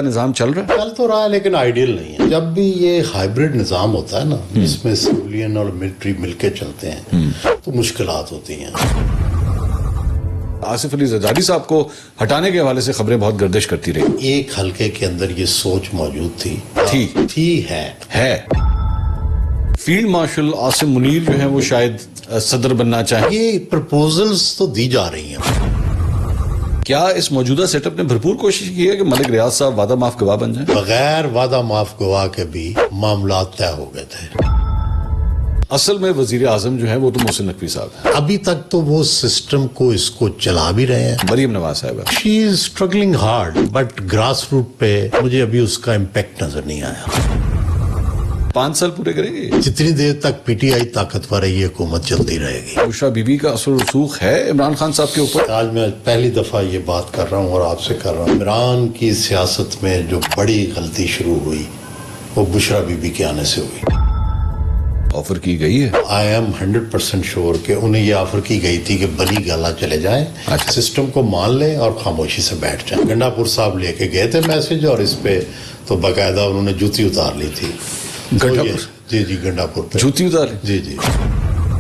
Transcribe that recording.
निजाम चल रहा है? चल तो रहा है लेकिन आइडियल नहीं है। जब भी ये हाइब्रिड निजाम होता है ना, जिसमें सिविलियन और मिलिट्री मिलके चलते हैं, तो मुश्किलात होती हैं। आसिफ अली जरदारी साहब को हटाने के हवाले से खबरें बहुत गर्दिश करती रही। एक हलके के अंदर ये सोच मौजूद थी है। फील्ड मार्शल आसिम मुनीर जो है वो शायद सदर बनना चाहे। ये प्रपोजल्स तो दी जा रही हैं। क्या इस मौजूदा सेटअप ने भरपूर कोशिश की है कि मलिक रियाज साहब वादा माफ गवाह बन जाए? बगैर वादा माफ गवाह के भी मामला तय हो गए थे। असल में वजीर आजम जो है वो तो मोहसिन नकवी साहब है। अभी तक तो वो सिस्टम को इसको चला भी रहे हैं। मरियम नवाज साहब she is struggling hard, but grass root पे मुझे अभी उसका इम्पैक्ट नजर नहीं आया। 5 साल पूरे करेंगे। जितनी देर तक पीटीआई ताकतवर है, ये हुकूमत चलती रहेगी। बुशरा बीबी का असर रसूख है इमरान खान साहब के ऊपर। आज मैं पहली दफा ये बात कर रहा हूँ और आपसे कर रहा हूँ, इमरान की सियासत में जो बड़ी गलती शुरू हुई वो बुशरा बीबी के आने से हुई। ऑफर की गई है। आई एम 100% श्योर कि उन्हें ये ऑफर की गई थी कि बली गाला चले जाएं, अच्छा। सिस्टम को मान लें और खामोशी से बैठ जाएं। गंडापुर साहब लेके गए थे मैसेज और इस पे तो बाकायदा उन्होंने जूती उतार ली थी। गंडापुर? जी गंडापुर पे जूती उतार? जी।